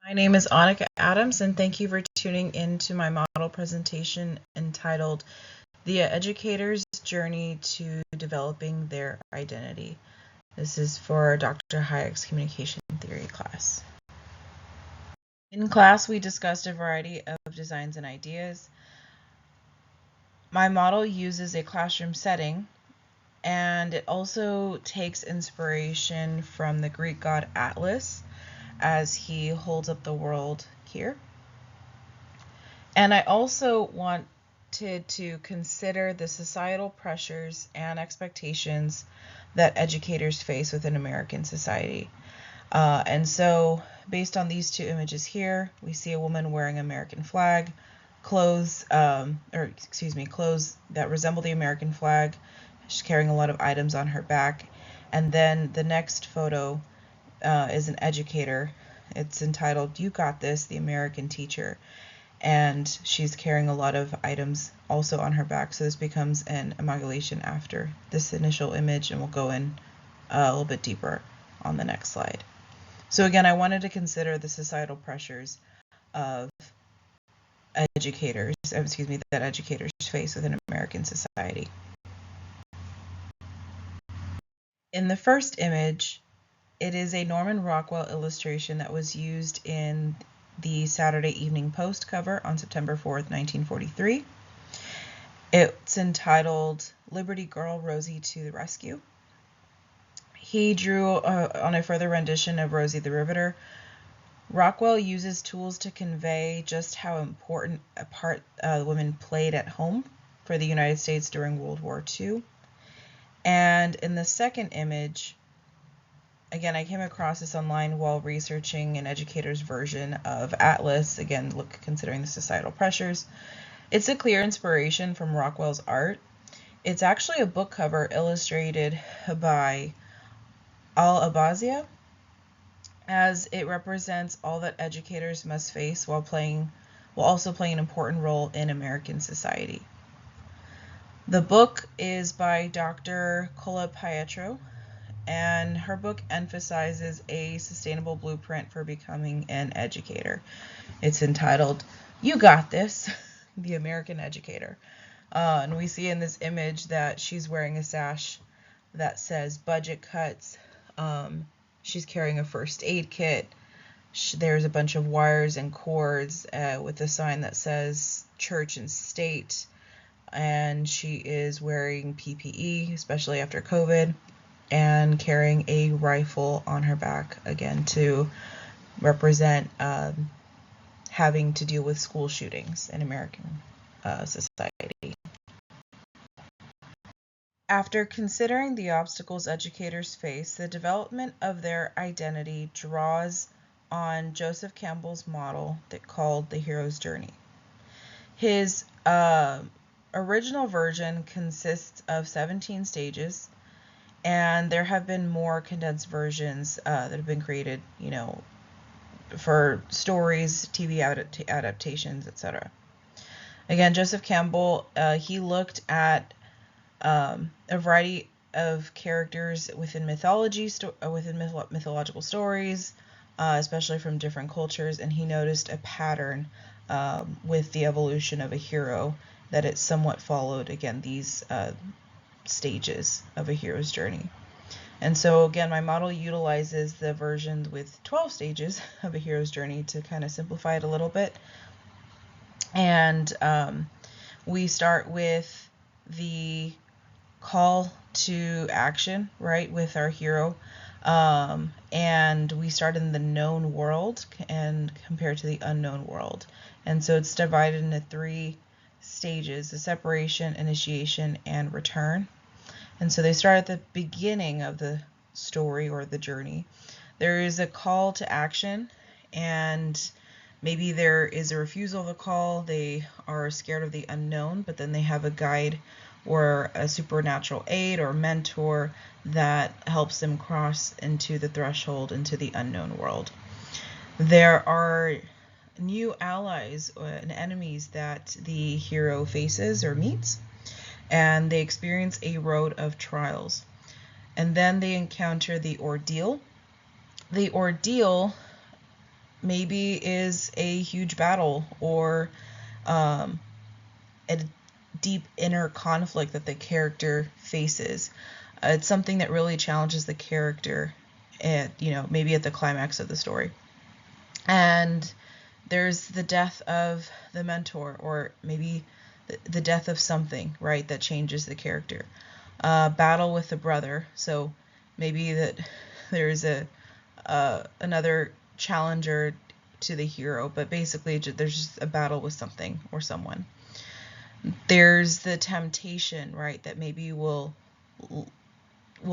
My name is Anika Adams, and thank you for tuning in to my model presentation entitled The Educator's Journey to Developing Their Identity. This is for Dr. Hajek's Communication Theory class. In class, we discussed a variety of designs and ideas. My model uses a classroom setting, and it also takes inspiration from the Greek god Atlas, as he holds up the world here. And I also wanted to consider the societal pressures and expectations that educators face within American society. And so based on these two images here, we see a woman wearing American flag, clothes that resemble the American flag. She's carrying a lot of items on her back. And then the next photo is an educator. It's entitled, "You Got This, the American Teacher." And she's carrying a lot of items also on her back. So this becomes an amalgamation after this initial image, and we'll go in a little bit deeper on the next slide. So again, I wanted to consider the societal pressures of that educators face within American society. In the first image, it is a Norman Rockwell illustration that was used in the Saturday Evening Post cover on September 4th, 1943. It's entitled "Liberty Girl, Rosie to the Rescue." He drew on a further rendition of Rosie the Riveter. Rockwell uses tools to convey just how important a part women played at home for the United States during World War II. And in the second image, again, I came across this online while researching an educator's version of Atlas, again, considering the societal pressures. It's a clear inspiration from Rockwell's art. It's actually a book cover illustrated by Al-Abazia, as it represents all that educators must face while also playing an important role in American society. The book is by Dr. Cola Pietro, and her book emphasizes a sustainable blueprint for becoming an educator. It's entitled, "You Got This, the American Educator." And we see in this image that she's wearing a sash that says budget cuts. She's carrying a first aid kit. There's a bunch of wires and cords with a sign that says church and state. And she is wearing PPE, especially after COVID, and carrying a rifle on her back, again, to represent having to deal with school shootings in American society. After considering the obstacles educators face, the development of their identity draws on Joseph Campbell's model called the hero's journey. His original version consists of 17 stages, and there have been more condensed versions that have been created, for stories, TV adaptations, etc. Again, Joseph Campbell, he looked at a variety of characters within mythological stories, especially from different cultures, and he noticed a pattern with the evolution of a hero, that it somewhat followed, again, these stages of a hero's journey. And so again, my model utilizes the version with 12 stages of a hero's journey to kind of simplify it a little bit. And we start with the call to action, right, with our hero. And we start in the known world and compared to the unknown world. And so it's divided into 3 stages: the separation, initiation, and return. And so they start at the beginning of the story or the journey. There is a call to action, and maybe there is a refusal of the call. They are scared of the unknown, but then they have a guide or a supernatural aid or mentor that helps them cross into the threshold into the unknown world. There are new allies and enemies that the hero faces or meets, and they experience a road of trials. And then they encounter the ordeal. The ordeal maybe is a huge battle or a deep inner conflict that the character faces. It's something that really challenges the character at, maybe at the climax of the story. And there's the death of the mentor, or maybe the death of something, right, that changes the character. Battle with the brother, so maybe that there's another challenger to the hero, but basically there's just a battle with something or someone. There's the temptation, right, that maybe will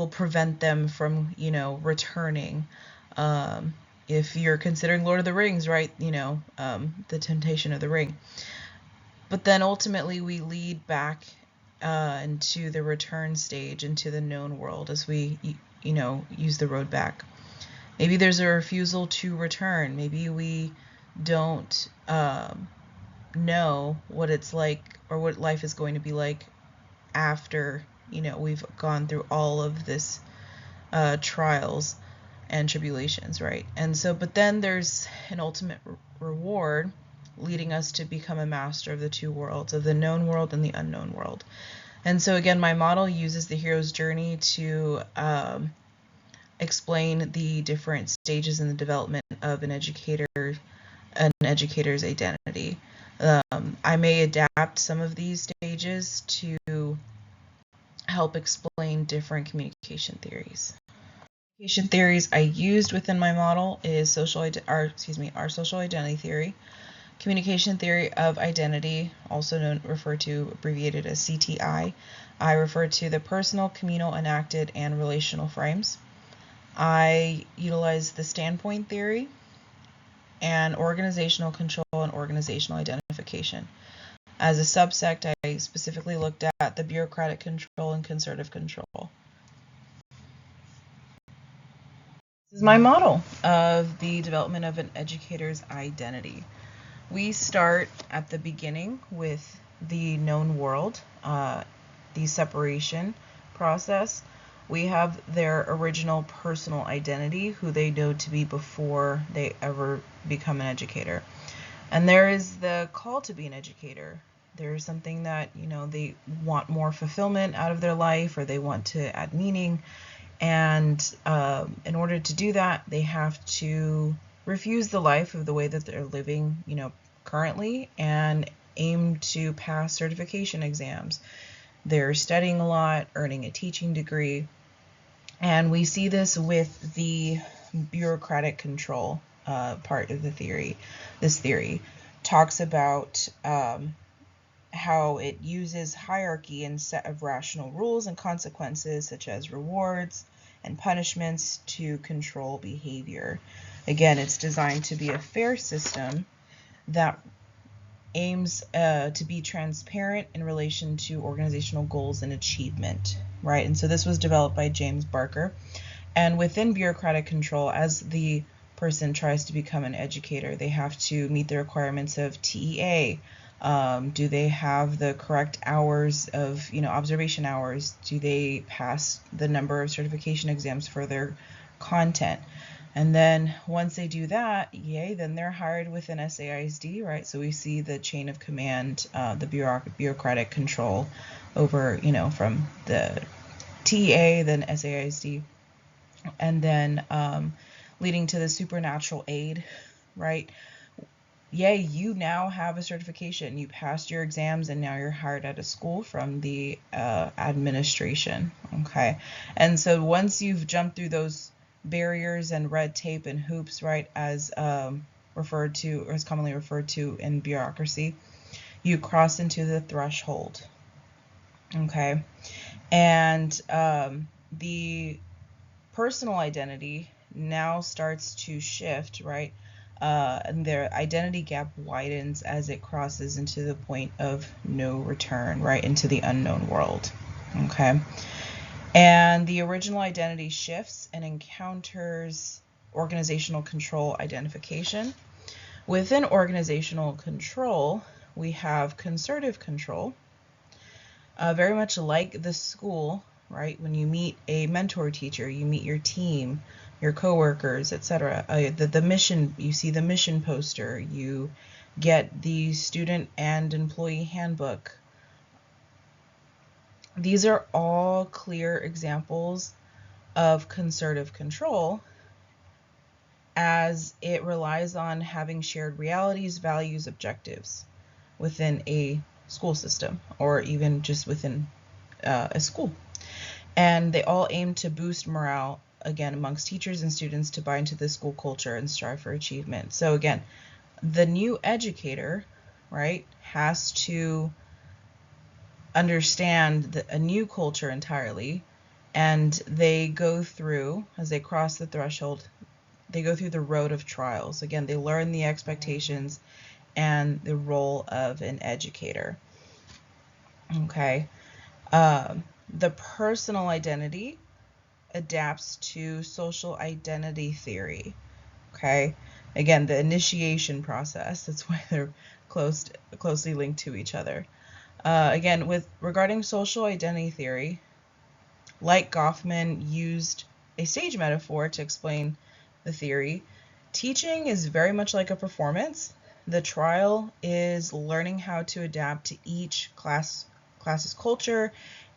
prevent them from, returning. If you're considering Lord of the Rings, right, the temptation of the ring. But then ultimately we lead back into the return stage, into the known world, as we, use the road back. Maybe there's a refusal to return. Maybe we don't know what it's like, or what life is going to be like after, we've gone through all of this trials and tribulations, right? And so, but then there's an ultimate reward leading us to become a master of the two worlds, of the known world and the unknown world. And so again, my model uses the hero's journey to explain the different stages in the development of an educator's identity. I may adapt some of these stages to help explain different communication theories. Communication theories I used within my model is our social identity theory, communication theory of identity, also referred to, abbreviated as CTI. I refer to the personal, communal, enacted, and relational frames. I utilize the standpoint theory and organizational control and organizational identification. As a subsect, I specifically looked at the bureaucratic control and concerted control. This is my model of the development of an educator's identity. We start at the beginning with the known world, the separation process. We have their original personal identity, who they know to be before they ever become an educator. And there is the call to be an educator. There's something that, they want more fulfillment out of their life, or they want to add meaning. And in order to do that, they have to refuse the life of the way that they're living, currently, and aim to pass certification exams. They're studying a lot, earning a teaching degree. And we see this with the bureaucratic control part of the theory. This theory talks about how it uses hierarchy and set of rational rules and consequences, such as rewards and punishments, to control behavior. Again, it's designed to be a fair system that aims to be transparent in relation to organizational goals and achievement, right? And so this was developed by James Barker. And within bureaucratic control, as the person tries to become an educator, they have to meet the requirements of TEA. Do they have the correct hours of, observation hours? Do they pass the number of certification exams for their content? And then once they do that, then they're hired within SAISD, right? So we see the chain of command, the bureaucratic control over, from the TEA, then SAISD, and then leading to the supernatural aid, right? You now have a certification. You passed your exams, and now you're hired at a school from the administration, okay? And so once you've jumped through those barriers and red tape and hoops, right, as referred to, or as commonly referred to in bureaucracy, you cross into the threshold, okay? And the personal identity now starts to shift, right? And their identity gap widens as it crosses into the point of no return, right, into the unknown world, okay? And the original identity shifts and encounters organizational control identification. Within organizational control, we have concerted control, very much like the school, right? When you meet a mentor teacher, you meet your team. your coworkers, etc. The mission, you see the mission poster, you get the student and employee handbook. These are all clear examples of concerted control, as it relies on having shared realities, values, objectives within a school system, or even just within a school. And they all aim to boost morale, again, amongst teachers and students to buy into the school culture and strive for achievement. So again, the new educator, right, has to understand a new culture entirely, and they go through, as they cross the threshold, they go through the road of trials. Again, they learn the expectations and the role of an educator. Okay. The personal identity adapts to social identity theory. Okay. Again, the initiation process. That's why they're closely linked to each other. Again, with regarding social identity theory, like Goffman used a stage metaphor to explain the theory, teaching is very much like a performance. The trial is learning how to adapt to each class's culture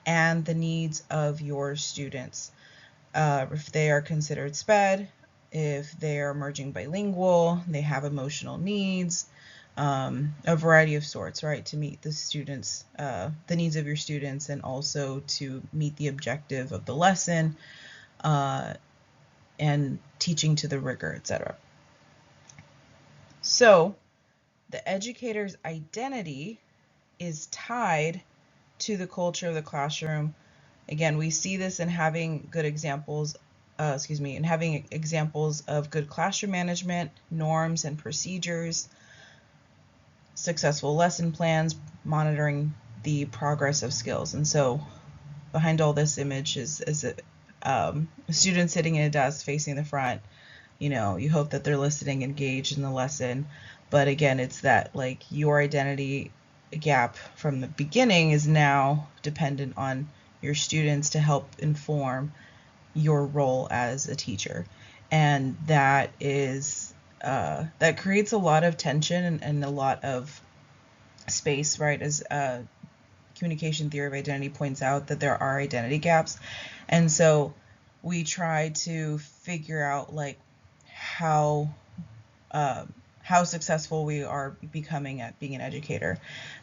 and the needs of your students. If they are considered SPED, if they are emerging bilingual, they have emotional needs, a variety of sorts, right, to meet the students, the needs of your students, and also to meet the objective of the lesson, and teaching to the rigor, etc. So the educator's identity is tied to the culture of the classroom. Again, we see this in having good examples, in having examples of good classroom management, norms and procedures, successful lesson plans, monitoring the progress of skills. And so behind all this image is a student sitting in a desk facing the front. You hope that they're listening, engaged in the lesson. But again, it's that like your identity gap from the beginning is now dependent on your students to help inform your role as a teacher. And that is that creates a lot of tension and a lot of space, right? As communication theory of identity points out, that there are identity gaps. And so we try to figure out like how successful we are becoming at being an educator.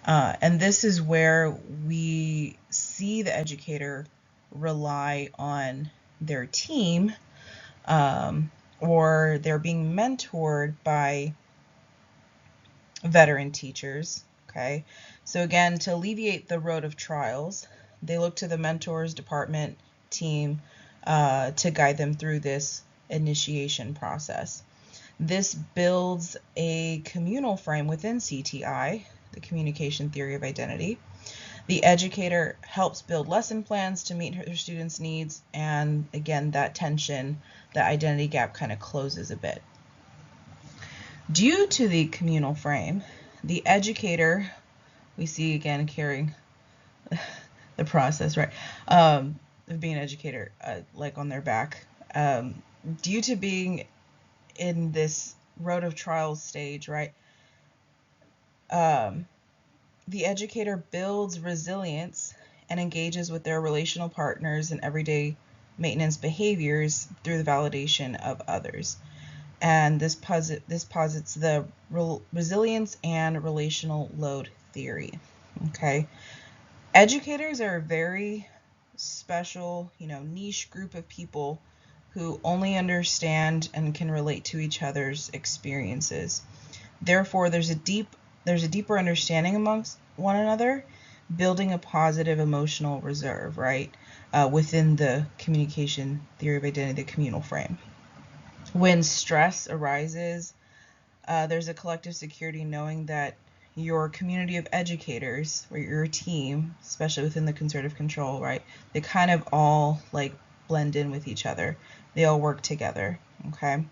And this is where we see the educator rely on their team, or they're being mentored by veteran teachers. Okay, so again, to alleviate the road of trials, they look to the mentors, department, team to guide them through this initiation process. This builds a communal frame within CTI, the communication theory of identity. The educator helps build lesson plans to meet her students' needs, and again, that tension, that identity gap kind of closes a bit. Due to the communal frame, the educator, we see again carrying the process, right, of being an educator, like on their back. Due to being in this road of trials stage, right, the educator builds resilience and engages with their relational partners and everyday maintenance behaviors through the validation of others. And this posits the resilience and relational load theory. Okay, educators are a very special, niche group of people who only understand and can relate to each other's experiences. Therefore, there's a deeper understanding amongst one another, building a positive emotional reserve, right, within the communication theory of identity, the communal frame. When stress arises, there's a collective security knowing that your community of educators, or your team, especially within the concerted control, right, they kind of all like blend in with each other. They all work together, okay?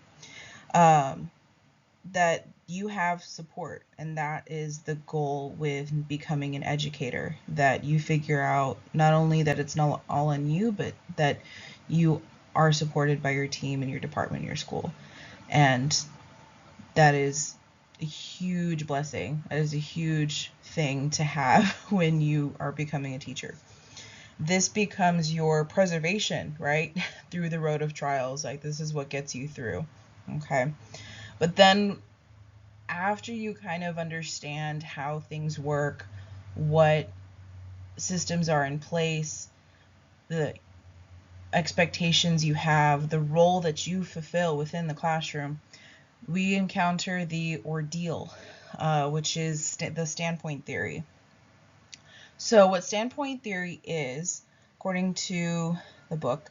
That you have support, and that is the goal with becoming an educator, that you figure out not only that it's not all on you, but that you are supported by your team and your department and your school. And that is a huge blessing. That is a huge thing to have when you are becoming a teacher. This becomes your preservation, right? Through the road of trials. Like, this is what gets you through. Okay. But then after you kind of understand how things work, what systems are in place, the expectations you have, the role that you fulfill within the classroom, we encounter the ordeal, which is the standpoint theory. So what standpoint theory is, according to the book,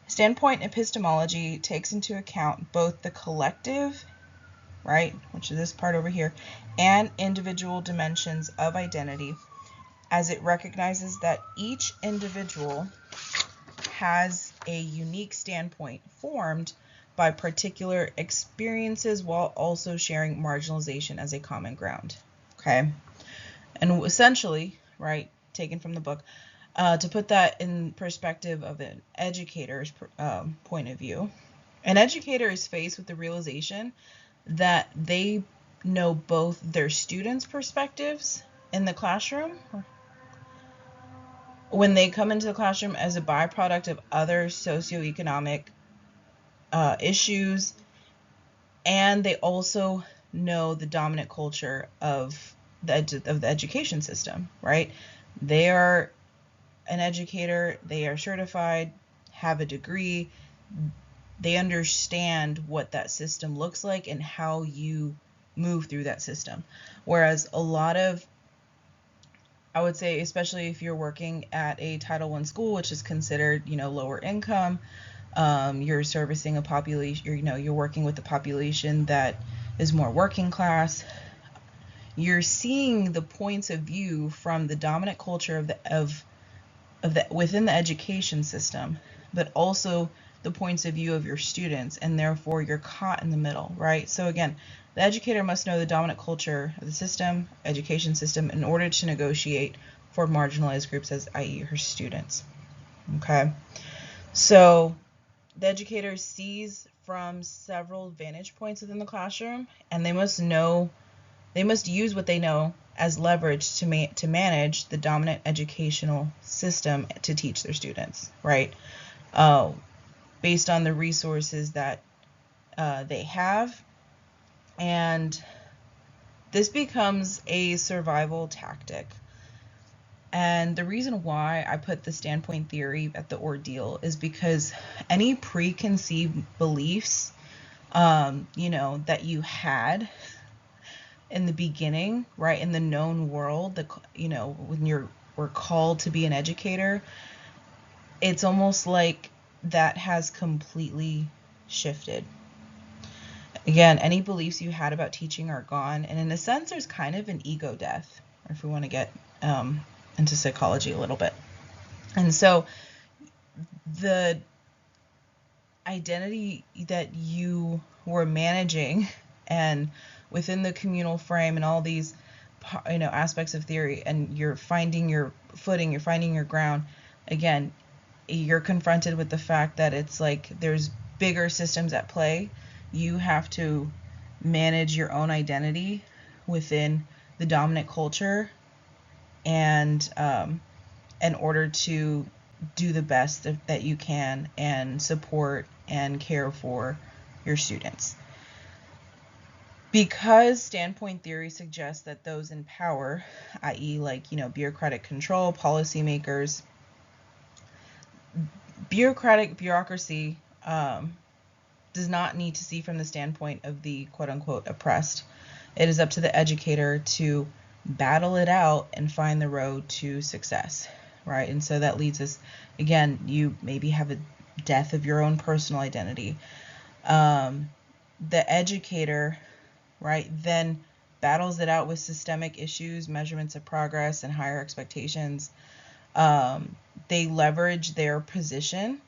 standpoint epistemology takes into account both the collective, right, which is this part over here, and individual dimensions of identity, as it recognizes that each individual has a unique standpoint formed by particular experiences while also sharing marginalization as a common ground. Okay. And essentially, right, taken from the book, to put that in perspective of an educator's point of view, an educator is faced with the realization that they know both their students' perspectives in the classroom when they come into the classroom as a byproduct of other socioeconomic issues, and they also know the dominant culture of the education system, right? They are an educator, they are certified, have a degree, they understand what that system looks like and how you move through that system. Whereas a lot of, I would say, especially if you're working at a Title I school, which is considered, lower income, you're servicing a population, you're working with a population that is more working class. You're seeing the points of view from the dominant culture of the within the education system, but also the points of view of your students, and therefore you're caught in the middle, right? So again, the educator must know the dominant culture of the system, education system, in order to negotiate for marginalized groups, as i.e. her students. Okay, so the educator sees from several vantage points within the classroom, and they must use what they know as leverage to manage the dominant educational system to teach their students, right? Based on the resources that they have. And this becomes a survival tactic. And the reason why I put the standpoint theory at the ordeal is because any preconceived beliefs, that you had in the beginning, right, in the known world, when we're called to be an educator, it's almost like that has completely shifted. Again, any beliefs you had about teaching are gone, and in a sense, there's kind of an ego death, if we want to get into psychology a little bit. And so the identity that you were managing and within the communal frame and all these aspects of theory, and you're finding your footing, you're finding your ground, again, you're confronted with the fact that it's like there's bigger systems at play. You have to manage your own identity within the dominant culture, and in order to do the best that you can and support and care for your students. Because standpoint theory suggests that those in power, i.e. bureaucratic control, policymakers, bureaucracy does not need to see from the standpoint of the quote-unquote oppressed. It is up to the educator to battle it out and find the road to success, right? And so that leads us, again, you maybe have a death of your own personal identity. The educator, right, then battles it out with systemic issues, measurements of progress, and higher expectations. They leverage their position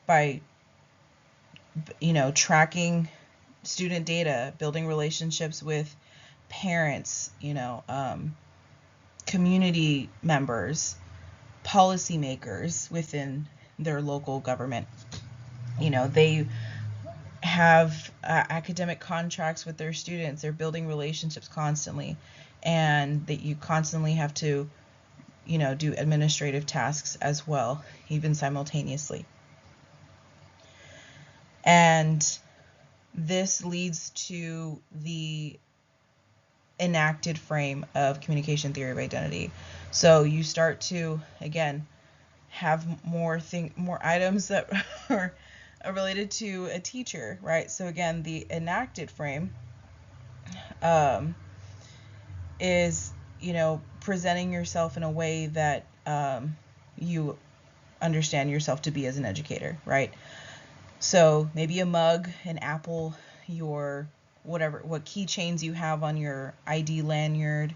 by tracking student data, building relationships with parents, community members, policymakers within their local government. They have academic contracts with their students. They're building relationships constantly, and that you constantly have to, do administrative tasks as well, even simultaneously. And this leads to the enacted frame of communication theory of identity. So you start to, again, have more items that are related to a teacher, right? So again, the enacted frame is, presenting yourself in a way that you understand yourself to be as an educator, right? So maybe a mug, an apple, your whatever, what keychains you have on your ID lanyard.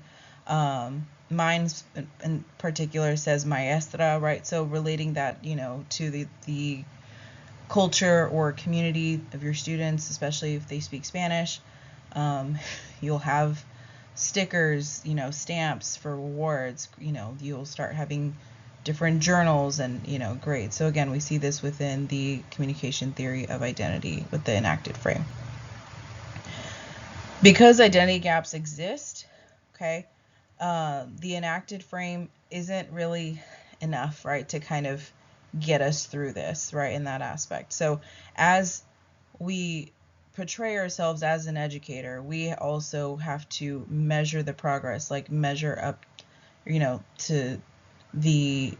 Mine's in particular says maestra, right? So relating that, to the culture or community of your students, especially if they speak Spanish. You'll have stickers, stamps for rewards. You'll start having different journals and, grades. So again, we see this within the communication theory of identity with the enacted frame. Because identity gaps exist, okay, the enacted frame isn't really enough, right, to kind of get us through this, right, in that aspect. So as we portray ourselves as an educator, we also have to measure the progress, like measure up, to the,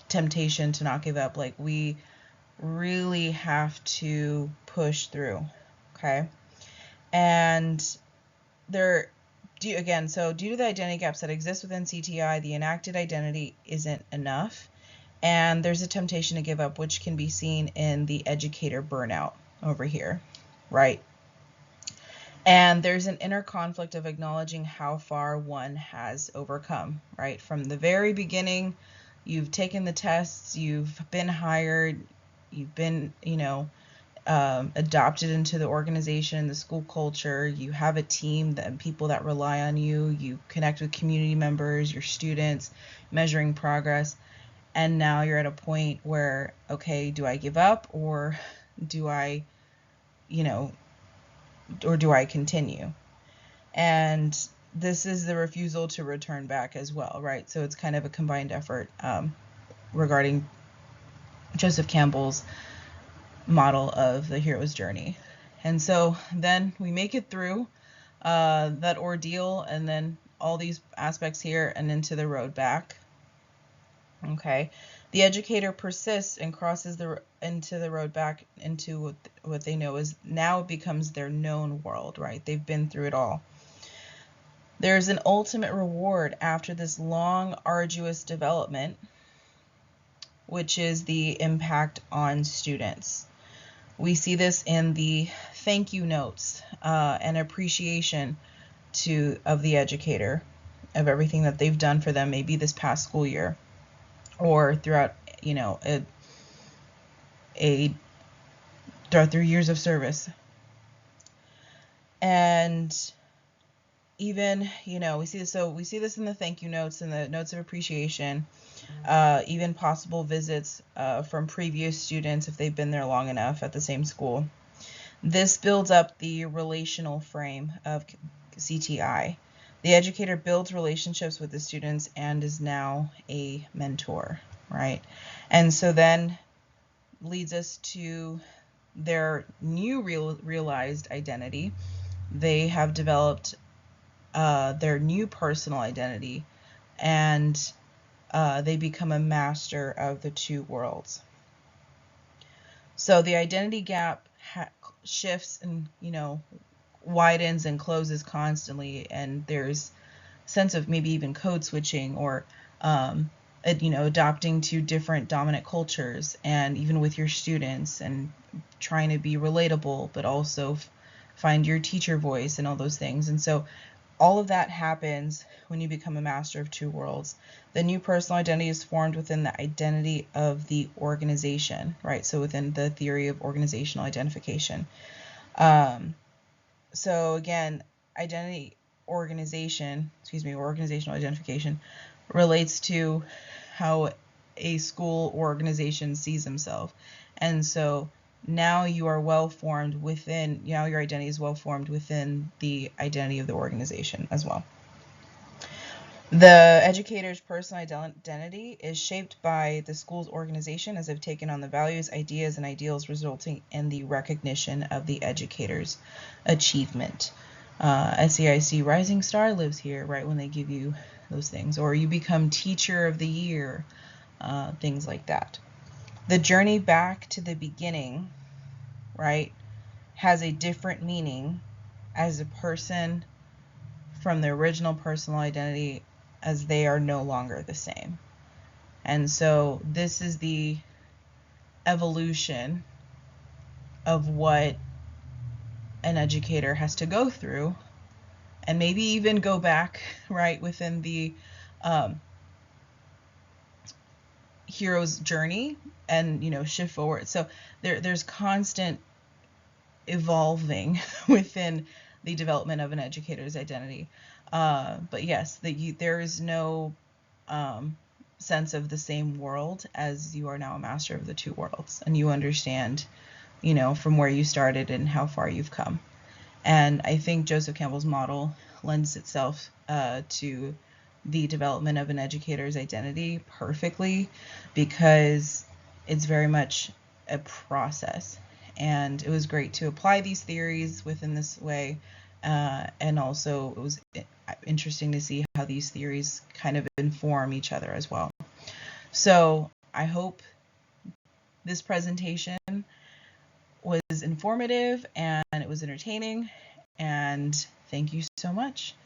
temptation to not give up. Like we really have to push through, okay? And there, due to the identity gaps that exist within CTI, the enacted identity isn't enough. And there's a temptation to give up, which can be seen in the educator burnout over here, right? And there's an inner conflict of acknowledging how far one has overcome, right? From the very beginning, you've taken the tests, you've been hired, you've been, adopted into the organization, the school culture, you have a team, that people that rely on you, you connect with community members, your students, measuring progress. And now you're at a point where, okay, do I give up or do I, or do I continue? And this is the refusal to return back as well, right? So it's kind of a combined effort regarding Joseph Campbell's model of the hero's journey. And so then we make it through that ordeal and then all these aspects here and into the road back. Okay, the educator persists and crosses into the road back into what they know is now becomes their known world, right? They've been through it all. There's an ultimate reward after this long, arduous development, which is the impact on students. We see this in the thank you notes and appreciation of the educator of everything that they've done for them, maybe this past school year or throughout, throughout their years of service. And even, we see this in the thank you notes and the notes of appreciation, even possible visits from previous students if they've been there long enough at the same school. This builds up the relational frame of CTI. The educator builds relationships with the students and is now a mentor, right? And so then leads us to their new realized identity. They have developed their new personal identity, and they become a master of the two worlds. So the identity gap shifts and, widens and closes constantly, and there's a sense of maybe even code switching or adopting to different dominant cultures, and even with your students and trying to be relatable but also find your teacher voice and all those things. And so all of that happens when you become a master of two worlds. The new personal identity is formed within the identity of the organization, right? So within the theory of organizational identification. So again, organizational identification relates to how a school organization sees himself. And so now you are well formed within, now your identity is well formed within the identity of the organization as well. The educator's personal identity is shaped by the school's organization as they've taken on the values, ideas, and ideals resulting in the recognition of the educator's achievement. SEIC Rising Star lives here right when they give you those things, or you become Teacher of the Year, things like that. The journey back to the beginning, right, has a different meaning as a person from the original personal identity, as they are no longer the same. And so this is the evolution of what an educator has to go through, and maybe even go back, right, within the hero's journey and, shift forward. So there's constant evolving within the development of an educator's identity. But yes, there is no sense of the same world, as you are now a master of the two worlds, and you understand, from where you started and how far you've come. And I think Joseph Campbell's model lends itself to the development of an educator's identity perfectly, because it's very much a process. And it was great to apply these theories within this way. And also it was interesting to see how these theories kind of inform each other as well. So I hope this presentation was informative and it was entertaining. And thank you so much.